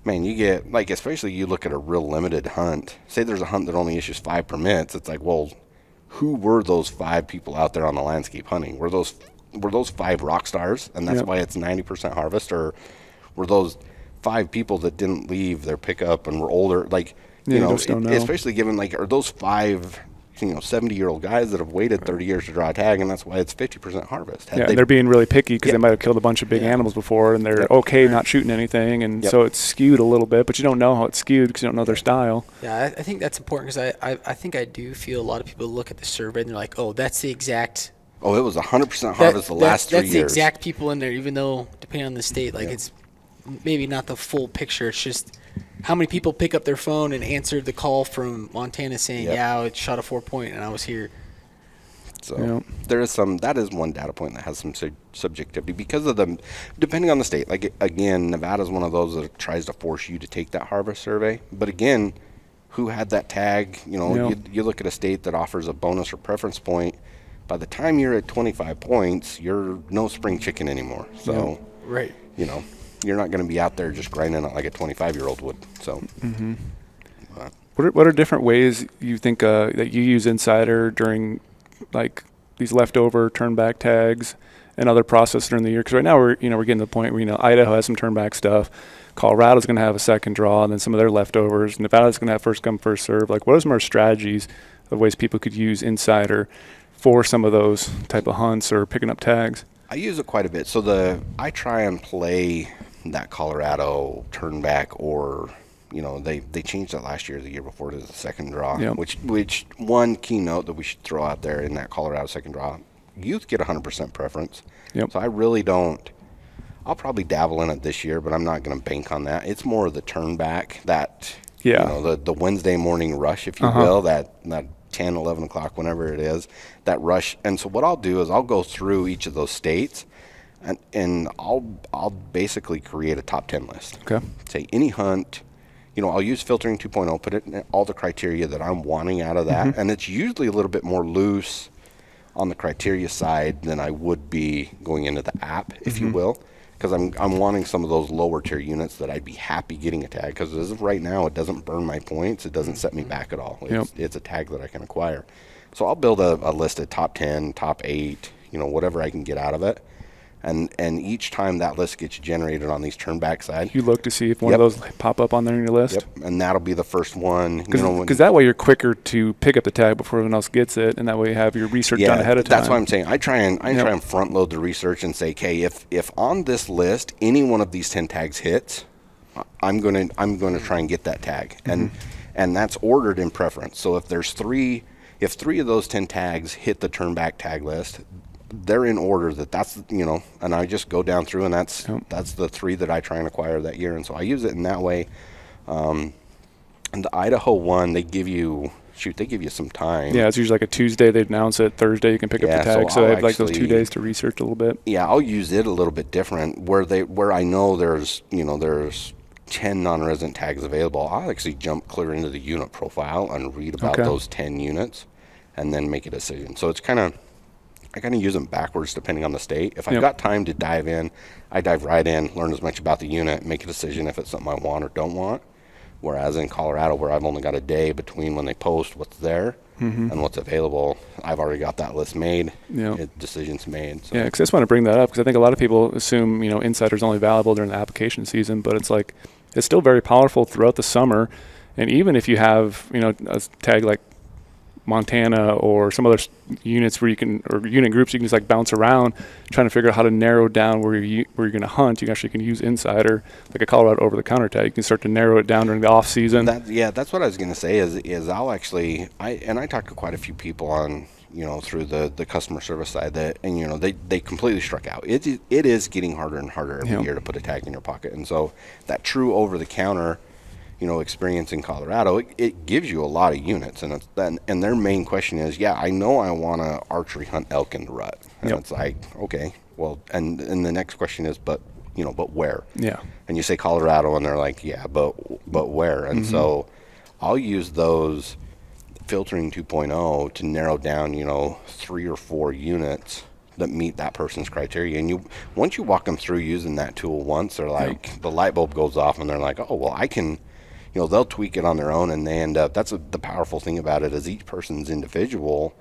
man, you get like, especially you look at a real limited hunt. Say there's a hunt that only issues 5 permits. It's like, well, who were those 5 people out there on the landscape hunting? Were those 5 rock stars, and that's why it's 90% harvest, or were those 5 people that didn't leave their pickup and were older? Like, especially given like, are those 5 70-year-old guys that have waited 30 years to draw a tag, and that's why it's 50% harvest. They're being really picky because they might have killed a bunch of big animals before, and they're okay not shooting anything, and so it's skewed a little bit, but you don't know how it's skewed because you don't know their style. Yeah, I think that's important, because I think I do feel a lot of people look at the survey and they're like, oh, that's the exact... Oh, it was 100% harvest the last 3 years. That's the exact people in there, even though, depending on the state, like it's maybe not the full picture. It's just how many people pick up their phone and answered the call from Montana saying, it shot a 4-point and I was here. So there is that is one data point that has some subjectivity because of depending on the state. Like, again, Nevada's one of those that tries to force you to take that harvest survey. But again, who had that tag? You look at a state that offers a bonus or preference point. By the time you're at 25 points, you're no spring chicken anymore. So, you're not going to be out there just grinding it like a 25-year-old would. So, what are different ways you think that you use Insider during like these leftover turn back tags and other process during the year? Because right now we're getting to the point where Idaho has some turn back stuff, Colorado's going to have a second draw, and then some of their leftovers. Nevada's going to have first come first serve. Like, what are some more strategies of ways people could use Insider for some of those type of hunts or picking up tags? I use it quite a bit. So I try and play that Colorado turn back, or they changed that last year, the year before, to the second draw. Which one keynote that we should throw out there in that Colorado second draw, youth get 100% preference. So I really don't. I'll probably dabble in it this year, but I'm not going to bank on that. It's more of the turn back, that the Wednesday morning rush, if you will, that 10, 11 o'clock, whenever it is, that rush. And so what I'll do is I'll go through each of those states, and I'll basically create a top 10 list. Okay. Say any hunt, I'll use filtering 2.0, put it in all the criteria that I'm wanting out of that, and it's usually a little bit more loose on the criteria side than I would be going into the app, if you will, because I'm wanting some of those lower tier units that I'd be happy getting a tag, because as of right now, it doesn't burn my points, it doesn't set me back at all. It's a tag that I can acquire. So I'll build a list of top 10, top 8, whatever I can get out of it. And each time that list gets generated on these turn back side, you look to see if one of those pop up on there in your list. And that'll be the first one. Because that way you're quicker to pick up the tag before everyone else gets it, and that way you have your research done ahead of time. That's what I'm saying. I try and front load the research and say, okay, if on this list any one of these 10 tags hits, I'm going to try and get that tag, and that's ordered in preference. So if there's 3 if 3 of those 10 tags hit the turn back tag list, they're in order that's, you know, and I just go down through, and that's the 3 that I try and acquire that year. And so I use it in that way. And the Idaho one, they give you some time. Yeah, it's usually like a Tuesday. They announce it. Thursday you can pick up the tag. So they have like those 2 days to research a little bit. Yeah, I'll use it a little bit different. Where I know there's 10 non-resident tags available, I'll actually jump clear into the unit profile and read about those 10 units and then make a decision. So it's I kind of use them backwards depending on the state. If I've got time to dive in, I dive right in, learn as much about the unit, make a decision if it's something I want or don't want. Whereas in Colorado, where I've only got a day between when they post what's there and what's available, I've already got that list made, decisions made. So. Yeah, because I just want to bring that up because I think a lot of people assume, Insider's only valuable during the application season, but it's like it's still very powerful throughout the summer. And even if you have, a tag like Montana or some other units where or unit groups you can just like bounce around trying to figure out how to narrow down where you're going to hunt, you actually can use Insider, like a Colorado over-the-counter tag. You can start to narrow it down during the off season. That's what I was going to say is I'll actually I talked to quite a few people on through the customer service side and they completely struck out. It is getting harder and harder every year to put a tag in your pocket, and so that true over-the-counter experience in Colorado, it gives you a lot of units, and their main question is, I know I want to archery hunt elk in the rut, and it's like, okay, well, and the next question is, but where? Yeah. And you say Colorado, and they're like, but where? And so I'll use those filtering 2.0 to narrow down, 3 or 4 units that meet that person's criteria. And once you walk them through using that tool once, they're like, the light bulb goes off, and they're like, oh, well, I can. They'll tweak it on their own, and they end up. That's the powerful thing about it is each person's individual.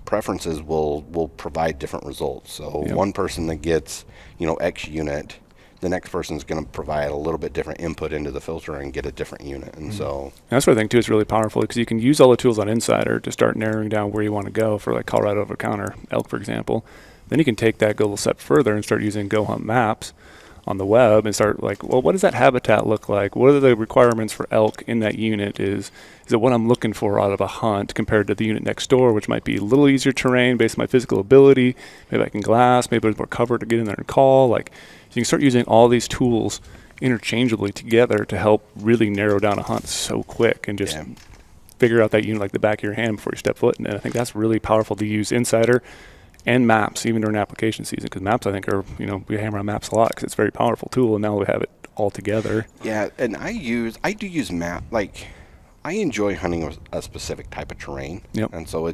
Preferences will provide different results. So one person that gets X unit, the next person is going to provide a little bit different input into the filter and get a different unit. And so that's what I think too is really powerful because you can use all the tools on Insider to start narrowing down where you want to go for like Colorado over-the-counter elk, for example. Then you can take that go a little step further and start using goHUNT maps on the web and start like, well, what does that habitat look like? What are the requirements for elk in that unit? Is it what I'm looking for out of a hunt compared to the unit next door, which might be a little easier terrain based on my physical ability? Maybe I can glass, maybe there's more cover to get in there and call. Like, so you can start using all these tools interchangeably together to help really narrow down a hunt so quick and just figure out that unit like the back of your hand before you step foot in it. I think that's really powerful to use Insider and maps even during application season, because maps I think are, we hammer on maps a lot because it's a very powerful tool, and now we have it all together. Yeah, and I do use map, like I enjoy hunting a specific type of terrain, and so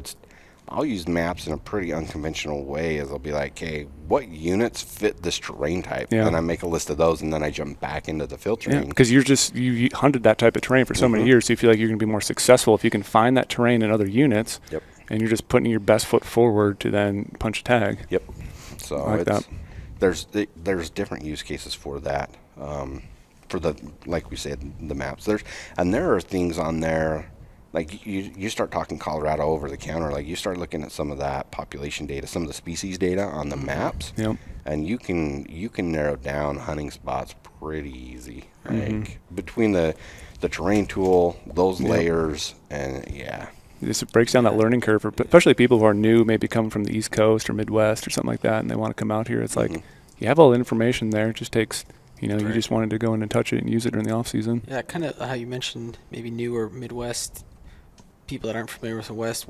I'll use maps in a pretty unconventional way, as I'll be like, hey, what units fit this terrain type? And I make a list of those, and then I jump back into the filtering. Because you hunted that type of terrain for so many years, so you feel like you're going to be more successful if you can find that terrain in other units. And you're just putting your best foot forward to then punch a tag. So I like there's different use cases for that. For the, like we said, the maps. There are things on there, like you start talking Colorado over the counter, like you start looking at some of that population data, some of the species data on the maps, and you can narrow down hunting spots pretty easy. Like between the terrain tool, those layers, and It breaks down that learning curve, especially people who are new, maybe coming from the East Coast or Midwest or something like that, and they want to come out here. It's like you have all the information there. It just takes, you just wanted to go in and touch it and use it during the off season. Yeah, kind of how you mentioned maybe new or Midwest people that aren't familiar with the West.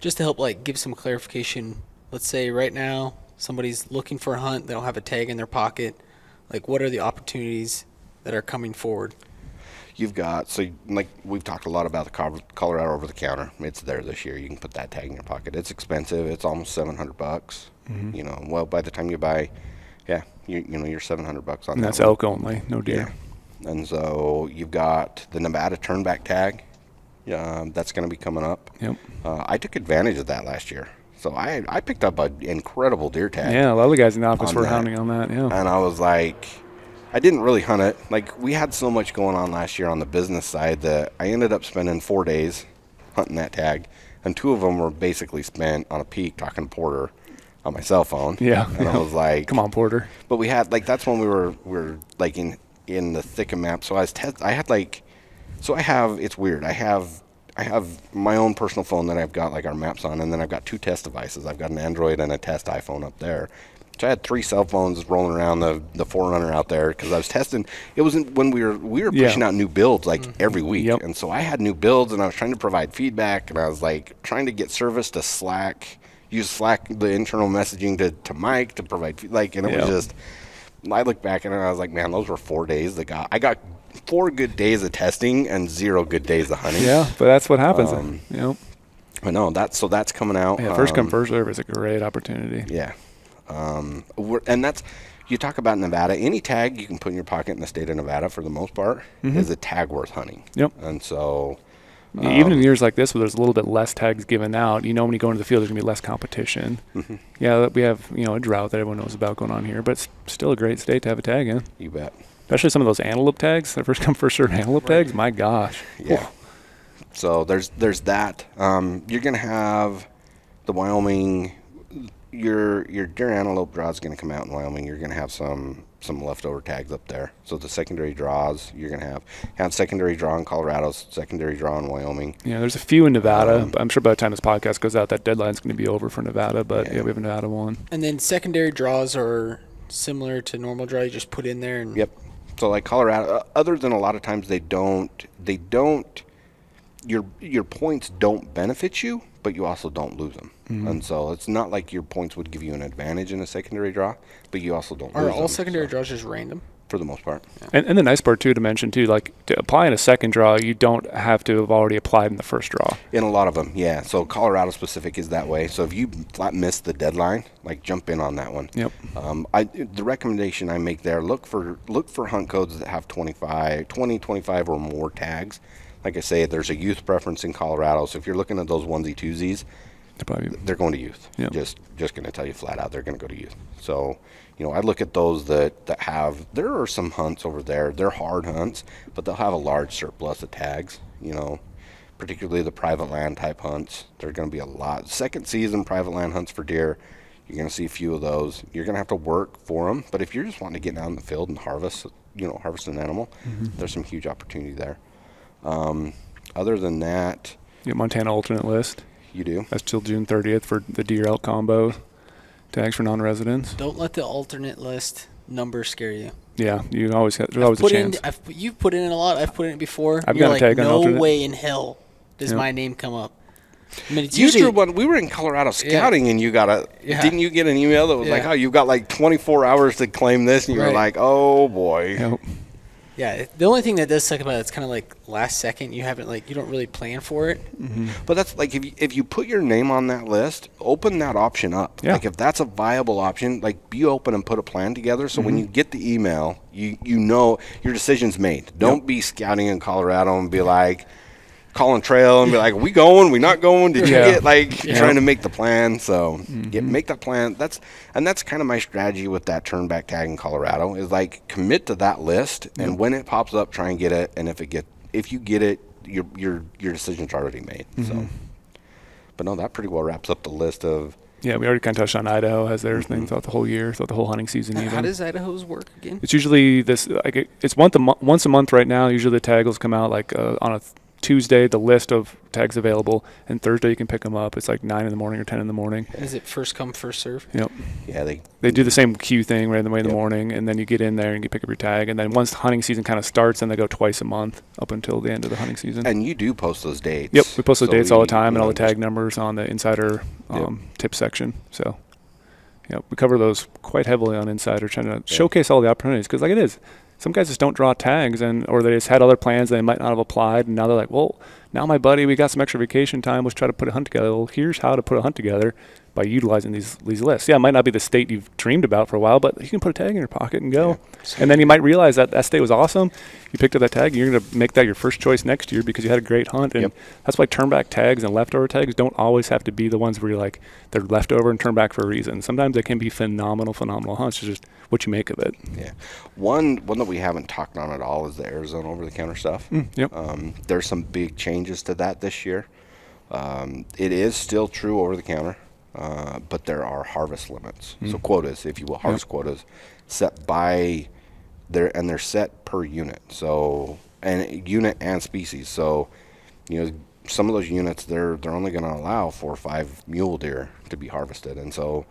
Just to help like give some clarification, let's say right now somebody's looking for a hunt, they don't have a tag in their pocket. Like, what are the opportunities that are coming forward? You've got, so like we've talked a lot about the Colorado over-the-counter. It's there this year. You can put that tag in your pocket. It's expensive. It's almost $700. Well, by the time you buy, you're $700 on that. And that's elk only, no deer. Yeah. And so you've got the Nevada turnback tag. That's going to be coming up. I took advantage of that last year. So I picked up an incredible deer tag. Yeah, a lot of the guys in the office were hunting on that. Yeah. And I was like, I didn't really hunt it. Like, we had so much going on last year on the business side that I ended up spending 4 days hunting that tag, and 2 of them were basically spent on a peak talking to Porter on my cell phone. And I was like, come on, Porter. But we had, like, that's when we were like in the thick of maps. So it's weird. I have I have my own personal phone that I've got like our maps on, and then I've got 2 test devices. I've got an Android and a test iPhone up there. So I had 3 cell phones rolling around the Forerunner out there because I was testing. It wasn't when we were pushing out new builds like every week, and so I had new builds and I was trying to provide feedback, and I was like trying to get service to Slack, use Slack, the internal messaging to Mike to provide feedback, and it was just. I look back and I was like, man, those were 4 days. I got 4 good days of testing and 0 good days of hunting. Yeah, but that's what happens. I know that's coming out. Yeah, first come first serve is a great opportunity. Yeah. And that's, you talk about Nevada, any tag you can put in your pocket in the state of Nevada for the most part is a tag worth hunting. Yep. And so even in years like this where there's a little bit less tags given out, when you go into the field there's going to be less competition. Yeah, we have a drought that everyone knows about going on here, but it's still a great state to have a tag in. You bet. Especially some of those antelope tags, the first come first serve antelope tags, my gosh. Yeah. So there's that. You're going to have the Wyoming, your deer antelope draw is going to come out in Wyoming. You're going to have some leftover tags up there. So the secondary draws, you're going to have secondary draw in Colorado, secondary draw in Wyoming. Yeah, there's a few in Nevada. I'm sure by the time this podcast goes out, that deadline's going to be over for Nevada, but we have a Nevada one. And then secondary draws are similar to normal draw. You just put in there. And Yep. So like Colorado, other than a lot of times they don't, your points don't benefit you, but you also don't lose them. And so it's not like your points would give you an advantage in a secondary draw, but you also don't lose them. Are all secondary draws just random? For the most part. Yeah. And the nice part, too, to mention, too, like to apply in a second draw, you don't have to have already applied in the first draw. In a lot of them, yeah. So Colorado specific is that way. So if you flat miss the deadline, like jump in on that one. Yep. The recommendation I make there, look for hunt codes that have 20, 25 or more tags. Like I say, there's a youth preference in Colorado. So if you're looking at those onesie twosies, they're going to youth. Yep. Just going to tell you flat out, they're going to go to youth. So, I look at those that have, there are some hunts over there. They're hard hunts, but they'll have a large surplus of tags, particularly the private land type hunts. There's going to be a lot. Second season private land hunts for deer, you're going to see a few of those. You're going to have to work for them. But if you're just wanting to get out in the field and harvest an animal, there's some huge opportunity there. Other than that, Montana alternate list. You do. That's till June 30th for the deer elk combo tags for non-residents. Don't let the alternate list number scare you. Yeah, there's always a chance. You've put in a lot. I've put in it before. I've got a tag on alternate. No way in hell does my name come up. I mean, it's usually usually one. We were in Colorado scouting, and you got didn't you get an email that was like, "Oh, you've got like 24 hours to claim this," and you were like, "Oh boy." Yep. Yeah, the only thing that does suck about it, it's kind of like last second. You don't really plan for it. But that's like if you put your name on that list, open that option up. Yeah. Like if that's a viable option, like be open and put a plan together. So when you get the email, you know your decision's made. Don't be scouting in Colorado and be like calling trail and be like, "We going? We not going? Did you get trying to make the plan?" So make that plan. That's kind of my strategy with that turn back tag in Colorado is like commit to that list, and when it pops up, try and get it. And if you get it, your decision's already made. So, but no, that pretty well wraps up the list of. Yeah, we already kind of touched on Idaho has their thing throughout the whole year, throughout the whole hunting season. How does Idaho's work again? It's usually it's once a month right now. Usually the tags will come out on a Tuesday, the list of tags available, and Thursday you can pick them up. It's like 9 in the morning or 10 in the morning. Is it first come, first serve? Yep. Yeah, they do the same queue thing right in the morning, and then you get in there and you pick up your tag. And then once the hunting season kind of starts, then they go twice a month up until the end of the hunting season. And you do post those dates. Yep, we post those dates all the time and all the tag numbers on the Insider tip section. So, we cover those quite heavily on Insider, trying to showcase all the opportunities because, like it is, some guys just don't draw tags, or they just had other plans they might not have applied, and now they're like, well, now my buddy, we got some extra vacation time, let's try to put a hunt together. Well, here's how to put a hunt together by utilizing these lists. Yeah, it might not be the state you've dreamed about for a while, but you can put a tag in your pocket and go. Yeah. And then you might realize that state was awesome. You picked up that tag, you're going to make that your first choice next year because you had a great hunt. And that's why turnback tags and leftover tags don't always have to be the ones where you're like, they're leftover and turned back for a reason. Sometimes they can be phenomenal hunts. It's just what you make of it. Yeah. One that we haven't talked on at all is the Arizona over-the-counter stuff. There's some big changes to that this year. It is still true over-the-counter. But there are harvest limits. So quotas, if you will, harvest quotas set by they're set per unit. So, and unit and species. So, some of those units, they're only going to allow 4 or 5 mule deer to be harvested. And so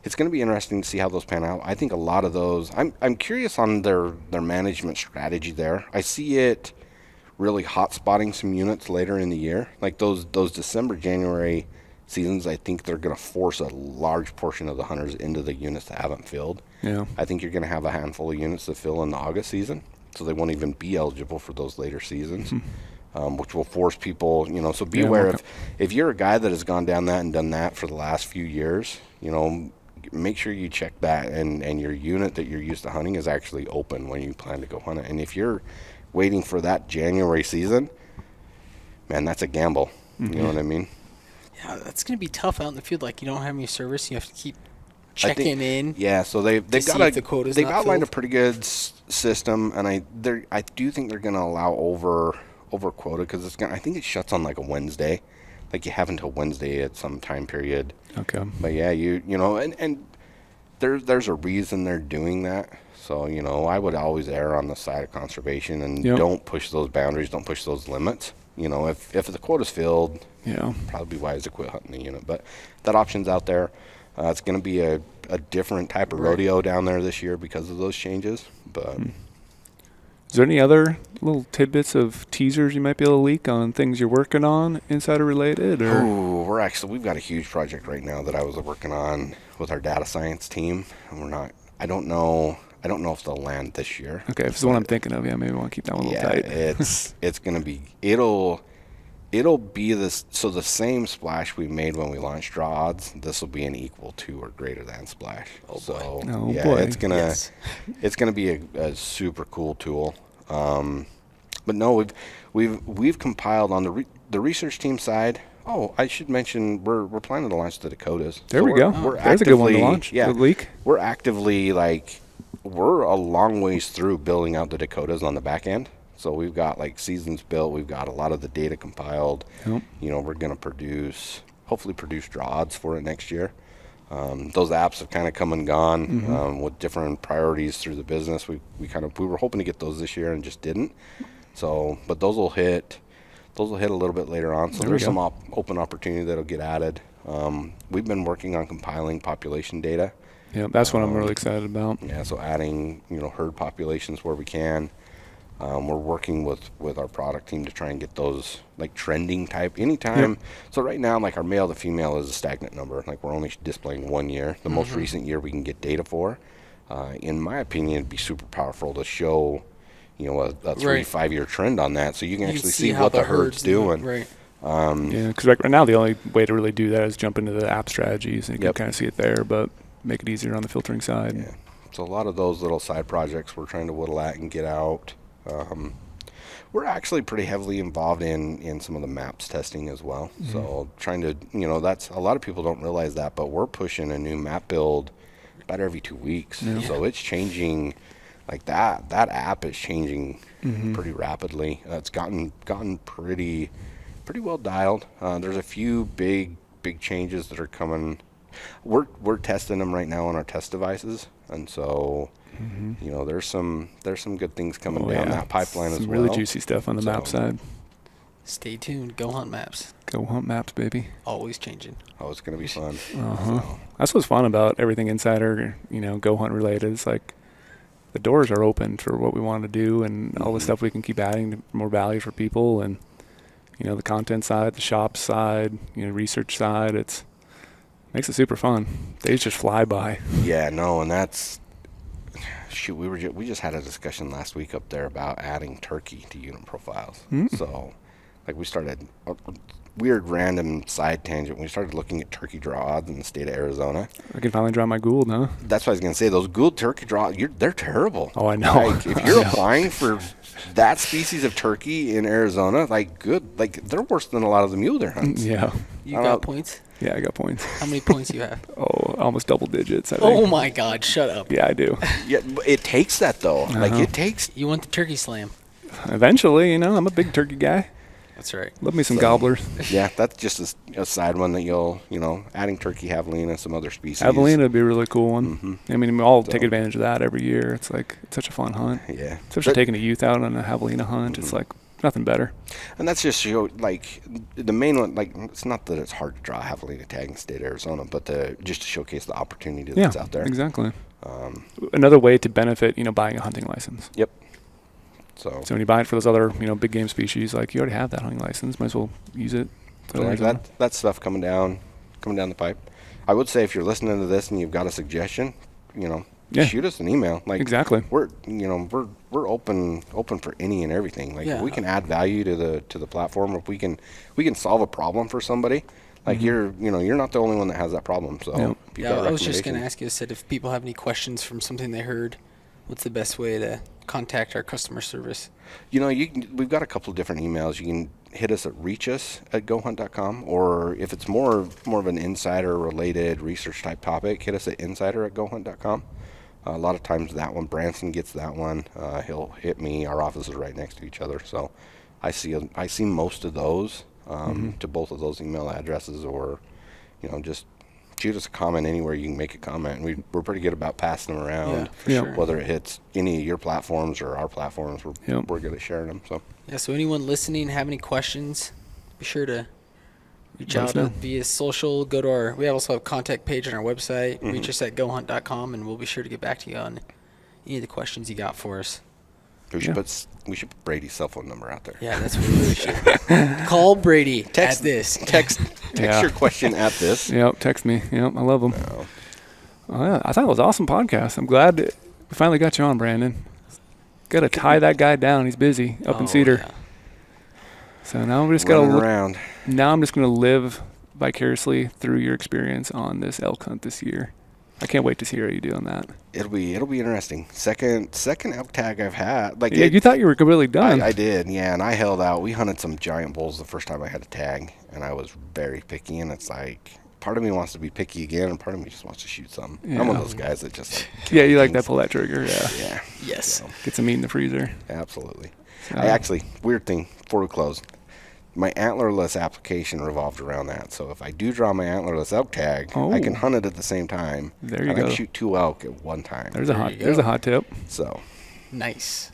it's going to be interesting to see how those pan out. I think a lot of those, I'm curious on their management strategy there. I see it really hot spotting some units later in the year. Like those December, January seasons, I think they're going to force a large portion of the hunters into the units that haven't filled. Yeah. I think you're going to have a handful of units that fill in the August season, so they won't even be eligible for those later seasons. Which will force people, so be aware if you're a guy that has gone down that and done that for the last few years, make sure you check that and your unit that you're used to hunting is actually open when you plan to go hunt it. And if you're waiting for that January season, man, that's a gamble. You know what I mean? Yeah, that's going to be tough out in the field. Like, you don't have any service. You have to keep checking in. Yeah, so they've outlined a pretty good system, and I do think they're going to allow over quota, because I think it shuts on like a Wednesday. Like you have until Wednesday at some time period. Okay. But yeah, and there's a reason they're doing that. So, I would always err on the side of conservation and don't push those boundaries, don't push those limits. If the quota's filled, probably be wise to quit hunting the unit. But that option's out there. It's going to be a different type of rodeo down there this year because of those changes. But is there any other little tidbits of teasers you might be able to leak on things you're working on, insider related? Or we've got a huge project right now that I was working on with our data science team, and I don't know if they'll land this year. Okay, if it's the one I'm thinking of, maybe I want to keep that one a little tight. It's going to be, it'll be this, so the same splash we made when we launched draw odds, this will be an equal to or greater than splash. Boy. It's gonna be a super cool tool. But no, we've compiled on the research team side. Oh, I should mention we're planning to launch the Dakotas. There we go. There's a good one to launch. Yeah, the leak. We're actively we're a long ways through building out the Dakotas on the back end. So we've got seasons built. We've got a lot of the data compiled. Yep. We're going to hopefully produce draw odds for it next year. Those apps have kind of come and gone with different priorities through the business. We were hoping to get those this year and just didn't. So, but those will hit a little bit later on. So there's some open opportunity that'll get added. We've been working on compiling population data. Yeah, that's what I'm really excited about. Yeah, so adding herd populations where we can. We're working with our product team to try and get those trending type anytime. Yep. So right now, our male to female is a stagnant number. We're only displaying 1 year. The most recent year we can get data for. In my opinion, it'd be super powerful to show, a 3-5 year trend on that, so you can actually see what the herd's doing. Right. Because right now the only way to really do that is jump into the app strategies, and you can kind of see it there, but make it easier on the filtering side. Yeah. So a lot of those little side projects we're trying to whittle at and get out. We're actually pretty heavily involved in some of the maps testing as well. So trying to, that's a lot of people don't realize that, but we're pushing a new map build about every 2 weeks. Yeah. So it's changing, that app is changing pretty rapidly. It's gotten pretty well dialed. There's a few big changes that are coming. We're testing them right now on our test devices, and so there's some good things coming down that pipeline as well. Some really juicy stuff on the map side. Stay tuned. goHUNT maps. goHUNT maps, baby. Always changing. Oh, it's gonna be fun. So. That's what's fun about everything Insider, goHUNT related. It's the doors are open for what we want to do, and all the stuff we can keep adding to more value for people, and the content side, the shop side, research side. Makes it super fun. Days just fly by. Yeah, no, and that's we just had a discussion last week up there about adding turkey to unit profiles. So, we started a weird random side tangent. We started looking at turkey draw odds in the state of Arizona. I can finally draw my Gould, huh? That's what I was gonna say. Those Gould turkey draw, they're terrible. Oh, I know. If you're applying for that species of turkey in Arizona, they're worse than a lot of the mule deer hunts. Yeah. You got points? Yeah, I got points. How many points you have? Oh, almost double digits, I think. Oh, my God. Shut up. Yeah, I do. Yeah, it takes that, though. It takes... You want the turkey slam. Eventually, I'm a big turkey guy. That's right. Love me some gobblers. Yeah, that's just a side one that you'll, adding turkey, javelina, some other species. Javelina would be a really cool one. I mean, we all take advantage of that every year. It's it's such a fun hunt. Yeah. Especially taking a youth out on a javelina hunt. It's nothing better. And that's just like the main one. Like, it's not that it's hard to draw a javelina tag in the state of Arizona, but just to showcase the opportunity that's out there. Exactly. Another way to benefit, buying a hunting license. Yep. So when you buy it for those other, big game species, like you already have that hunting license, might as well use it. that stuff coming down the pipe. I would say if you're listening to this and you've got a suggestion, shoot us an email. Like, exactly. We're open for any and everything. Like, if we can add value to the platform, if we can solve a problem for somebody, like you're not the only one that has that problem. So if you've got I was just going to ask you, if people have any questions from something they heard, what's the best way to contact our customer service? We've got a couple of different emails. You can hit us at reachus@gohunt.com, or if it's more of an insider related research type topic, hit us at insider@gohunt.com. A lot of times that one, Branson gets that one. He'll hit me. Our offices are right next to each other, so I see most of those to both of those email addresses, or just shoot us a comment anywhere you can make a comment. We're pretty good about passing them around. For sure. Whether it hits any of your platforms or our platforms, we're good at sharing them. So anyone listening have any questions, be sure to reach out via social. We also have a contact page on our website. Reach us at gohunt.com, and we'll be sure to get back to you on any of the questions you got for us. We should put Brady's cell phone number out there. Yeah, that's what we really should. Call Brady. Text this. Text your question at this. Yep, text me. Yep, I love them. I thought it was an awesome podcast. I'm glad that we finally got you on, Brandon. Got to tie that guy down. He's busy up in Cedar. Yeah. So now we just got to around. Now I'm just going to live vicariously through your experience on this elk hunt this year. I can't wait to see how you do on that. It'll be interesting. Second elk tag I've had. Like, you thought you were completely done. I did, yeah, and I held out. We hunted some giant bulls the first time I had a tag, and I was very picky. And it's like, part of me wants to be picky again, and part of me just wants to shoot some. Yeah. I'm one of those guys that just you like that, pull that trigger. Yeah. Yes. So, get some meat in the freezer. Absolutely. Weird thing before we close. My antlerless application revolved around that. So if I do draw my antlerless elk tag, I can hunt it at the same time. There you and go. I can shoot 2 elk at one time. There's a hot tip. So nice.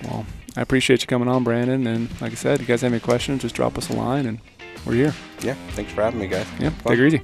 Well, I appreciate you coming on, Brandon. And like I said, if you guys have any questions, just drop us a line, and we're here. Yeah. Thanks for having me, guys. Yeah. Take it easy.